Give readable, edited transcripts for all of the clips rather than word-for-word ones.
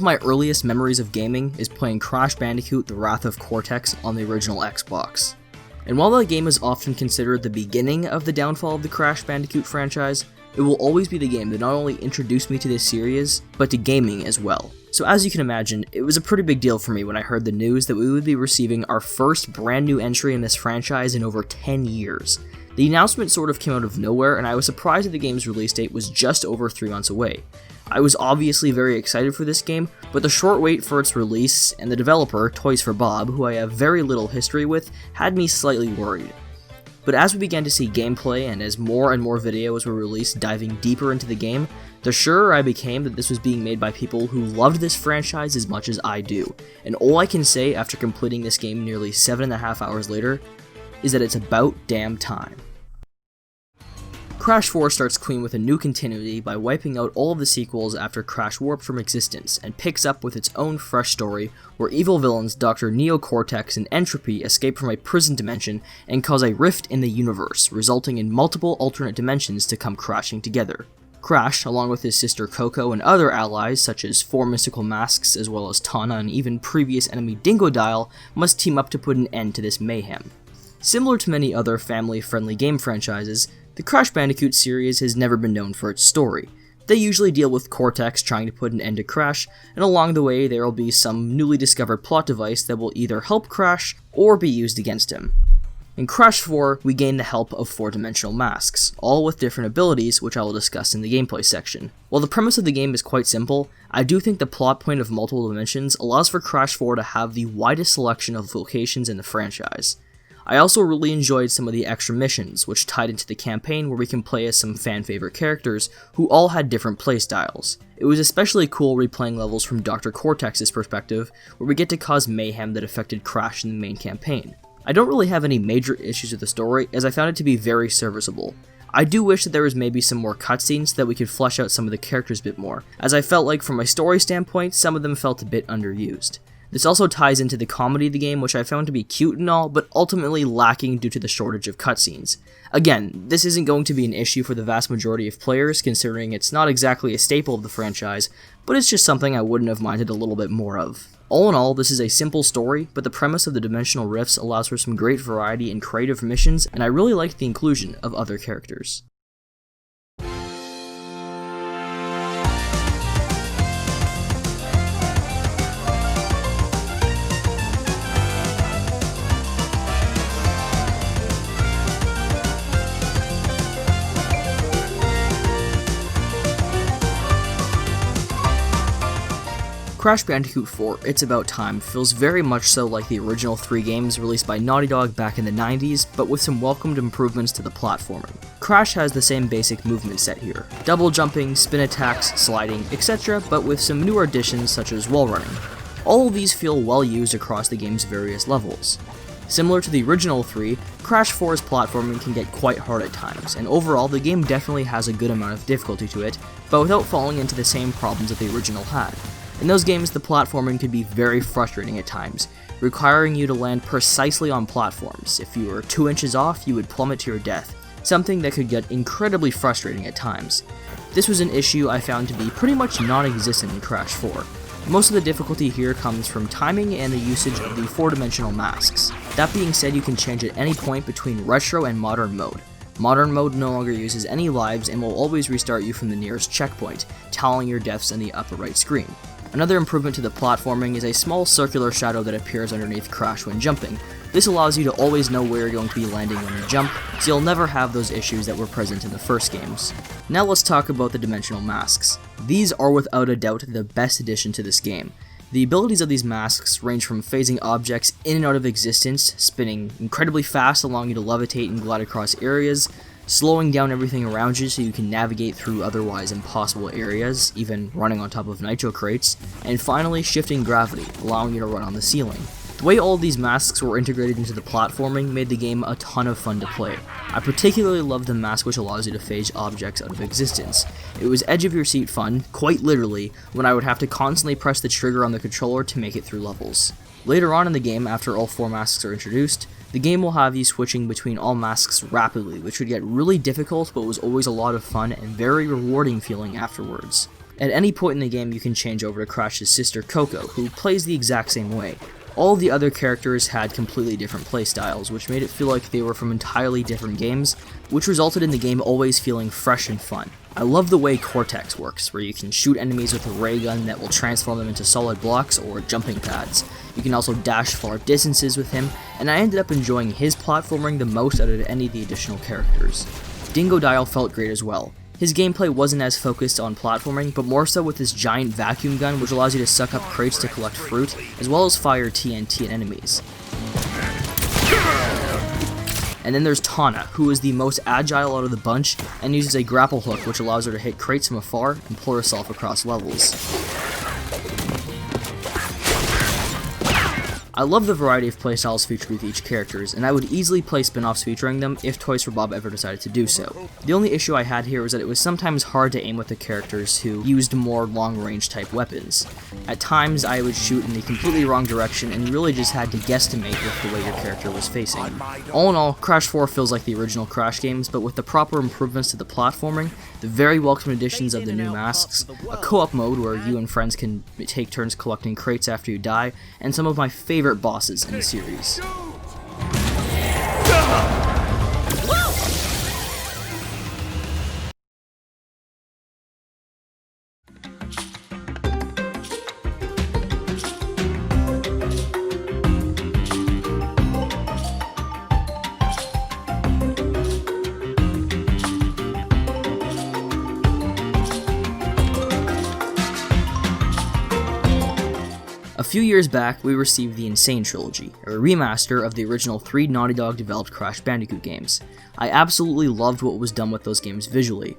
of my earliest memories of gaming is playing Crash Bandicoot: The Wrath of Cortex on the original Xbox. And while that game is often considered the beginning of the downfall of the Crash Bandicoot franchise, it will always be the game that not only introduced me to this series, but to gaming as well. So as you can imagine, it was a pretty big deal for me when I heard the news that we would be receiving our first brand new entry in this franchise in over 10 years. The announcement sort of came out of nowhere, and I was surprised that the game's release date was just over 3 months away. I was obviously very excited for this game, but the short wait for its release and the developer, Toys for Bob, who I have very little history with, had me slightly worried. But as we began to see gameplay and as more and more videos were released diving deeper into the game, the surer I became that this was being made by people who loved this franchise as much as I do. And all I can say after completing this game nearly 7.5 hours later is that it's about damn time. Crash 4 starts clean with a new continuity by wiping out all of the sequels after Crash warped from existence, and picks up with its own fresh story where evil villains Dr. Neocortex and Entropy escape from a prison dimension and cause a rift in the universe, resulting in multiple alternate dimensions to come crashing together. Crash, along with his sister Coco and other allies such as 4 mystical masks as well as Tana and even previous enemy Dingodile, must team up to put an end to this mayhem. Similar to many other family-friendly game franchises, the Crash Bandicoot series has never been known for its story. They usually deal with Cortex trying to put an end to Crash, and along the way there will be some newly discovered plot device that will either help Crash or be used against him. In Crash 4, we gain the help of 4-dimensional masks, all with different abilities, which I will discuss in the gameplay section. While the premise of the game is quite simple, I do think the plot point of multiple dimensions allows for Crash 4 to have the widest selection of locations in the franchise. I also really enjoyed some of the extra missions, which tied into the campaign where we can play as some fan-favorite characters who all had different playstyles. It was especially cool replaying levels from Dr. Cortex's perspective, where we get to cause mayhem that affected Crash in the main campaign. I don't really have any major issues with the story, as I found it to be very serviceable. I do wish that there was maybe some more cutscenes so that we could flesh out some of the characters a bit more, as I felt like from a story standpoint, some of them felt a bit underused. This also ties into the comedy of the game, which I found to be cute and all, but ultimately lacking due to the shortage of cutscenes. Again, this isn't going to be an issue for the vast majority of players, considering it's not exactly a staple of the franchise, but it's just something I wouldn't have minded a little bit more of. All in all, this is a simple story, but the premise of the dimensional rifts allows for some great variety and creative missions, and I really liked the inclusion of other characters. Crash Bandicoot 4: It's About Time feels very much so like the original 3 games released by Naughty Dog back in the 90s, but with some welcomed improvements to the platforming. Crash has the same basic movement set here, double jumping, spin attacks, sliding, etc., but with some newer additions such as wall running. All of these feel well used across the game's various levels. Similar to the original 3, Crash 4's platforming can get quite hard at times, and overall the game definitely has a good amount of difficulty to it, but without falling into the same problems that the original had. In those games, the platforming could be very frustrating at times, requiring you to land precisely on platforms. If you were 2 inches off, you would plummet to your death, something that could get incredibly frustrating at times. This was an issue I found to be pretty much non-existent in Crash 4. Most of the difficulty here comes from timing and the usage of the 4-dimensional masks. That being said, you can change at any point between retro and modern mode. Modern mode no longer uses any lives and will always restart you from the nearest checkpoint, tallying your deaths in the upper right screen. Another improvement to the platforming is a small circular shadow that appears underneath Crash when jumping. This allows you to always know where you're going to be landing when you jump, so you'll never have those issues that were present in the first games. Now let's talk about the dimensional masks. These are without a doubt the best addition to this game. The abilities of these masks range from phasing objects in and out of existence, spinning incredibly fast allowing you to levitate and glide across areas, slowing down everything around you so you can navigate through otherwise impossible areas, even running on top of nitro crates, and finally shifting gravity, allowing you to run on the ceiling. The way all of these masks were integrated into the platforming made the game a ton of fun to play. I particularly loved the mask which allows you to phase objects out of existence. It was edge of your seat fun, quite literally, when I would have to constantly press the trigger on the controller to make it through levels. Later on in the game, after all 4 masks are introduced, the game will have you switching between all masks rapidly, which would get really difficult but was always a lot of fun and very rewarding feeling afterwards. At any point in the game, you can change over to Crash's sister Coco, who plays the exact same way. All of the other characters had completely different playstyles, which made it feel like they were from entirely different games, which resulted in the game always feeling fresh and fun. I love the way Cortex works, where you can shoot enemies with a ray gun that will transform them into solid blocks or jumping pads. You can also dash far distances with him, and I ended up enjoying his platforming the most out of any of the additional characters. Dingo Dial felt great as well. His gameplay wasn't as focused on platforming, but more so with this giant vacuum gun which allows you to suck up crates to collect fruit, as well as fire TNT at enemies. And then there's Tana, who is the most agile out of the bunch and uses a grapple hook which allows her to hit crates from afar and pull herself across levels. I love the variety of playstyles featured with each characters, and I would easily play spin-offs featuring them if Toys for Bob ever decided to do so. The only issue I had here was that it was sometimes hard to aim with the characters who used more long-range type weapons. At times, I would shoot in the completely wrong direction and really just had to guesstimate with the way your character was facing. All in all, Crash 4 feels like the original Crash games, but with the proper improvements to the platforming, the very welcome additions of the new masks, a co-op mode where you and friends can take turns collecting crates after you die, and some of my favorite bosses in the series. A few years back, we received the Insane Trilogy, a remaster of the original 3 Naughty Dog developed Crash Bandicoot games. I absolutely loved what was done with those games visually.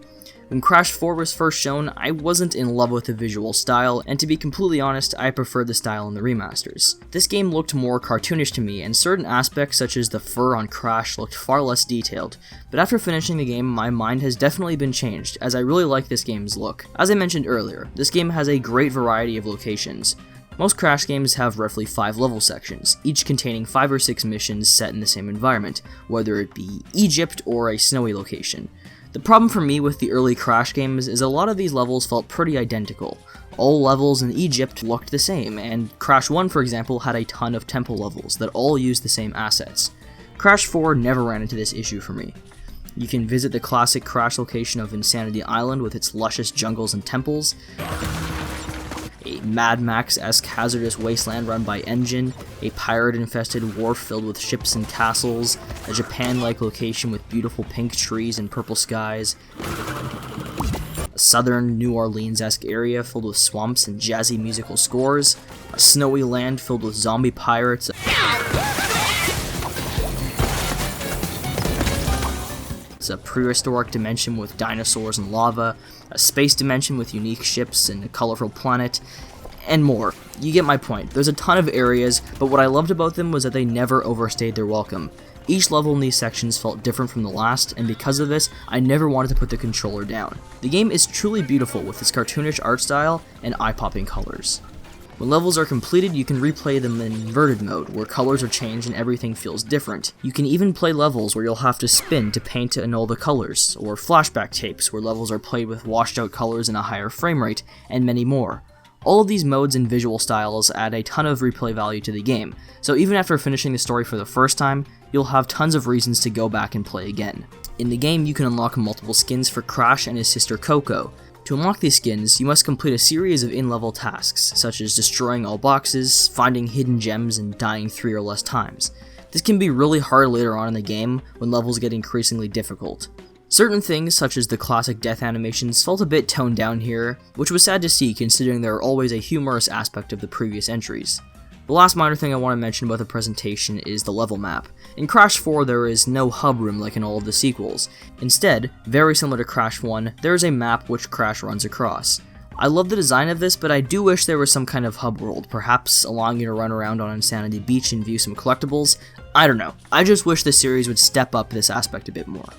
When Crash 4 was first shown, I wasn't in love with the visual style, and to be completely honest, I preferred the style in the remasters. This game looked more cartoonish to me, and certain aspects such as the fur on Crash looked far less detailed, but after finishing the game, my mind has definitely been changed, as I really like this game's look. As I mentioned earlier, this game has a great variety of locations. Most Crash games have roughly 5 level sections, each containing 5 or 6 missions set in the same environment, whether it be Egypt or a snowy location. The problem for me with the early Crash games is a lot of these levels felt pretty identical. All levels in Egypt looked the same, and Crash 1, for example, had a ton of temple levels that all used the same assets. Crash 4 never ran into this issue for me. You can visit the classic Crash location of Insanity Island with its luscious jungles and temples, a Mad Max-esque hazardous wasteland run by Engine, a pirate-infested wharf filled with ships and castles, a Japan-like location with beautiful pink trees and purple skies, a southern New Orleans-esque area filled with swamps and jazzy musical scores, a snowy land filled with zombie pirates, it's a prehistoric dimension with dinosaurs and lava, a space dimension with unique ships and a colorful planet, and more. You get my point. There's a ton of areas, but what I loved about them was that they never overstayed their welcome. Each level in these sections felt different from the last, and because of this, I never wanted to put the controller down. The game is truly beautiful with its cartoonish art style and eye-popping colors. When levels are completed, you can replay them in inverted mode, where colors are changed and everything feels different. You can even play levels where you'll have to spin to paint to annul the colors, or flashback tapes where levels are played with washed out colors and a higher frame rate, and many more. All of these modes and visual styles add a ton of replay value to the game, so even after finishing the story for the first time, you'll have tons of reasons to go back and play again. In the game, you can unlock multiple skins for Crash and his sister Coco. To unlock these skins, you must complete a series of in-level tasks, such as destroying all boxes, finding hidden gems, and dying 3 or less times. This can be really hard later on in the game, when levels get increasingly difficult. Certain things, such as the classic death animations, felt a bit toned down here, which was sad to see considering they are always a humorous aspect of the previous entries. The last minor thing I want to mention about the presentation is the level map. In Crash 4, there is no hub room like in all of the sequels. Instead, very similar to Crash 1, there is a map which Crash runs across. I love the design of this, but I do wish there was some kind of hub world, perhaps allowing you to run around on Insanity Beach and view some collectibles. I don't know. I just wish the series would step up this aspect a bit more.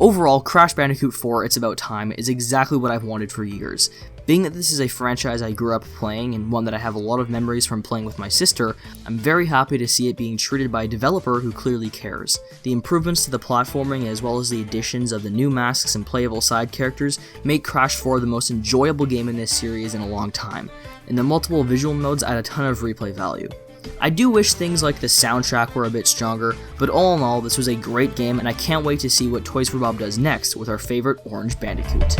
Overall, Crash Bandicoot 4 It's About Time is exactly what I've wanted for years. Being that this is a franchise I grew up playing and one that I have a lot of memories from playing with my sister, I'm very happy to see it being treated by a developer who clearly cares. The improvements to the platforming as well as the additions of the new masks and playable side characters make Crash 4 the most enjoyable game in this series in a long time, and the multiple visual modes add a ton of replay value. I do wish things like the soundtrack were a bit stronger, but all in all, this was a great game and I can't wait to see what Toys for Bob does next with our favorite Orange Bandicoot.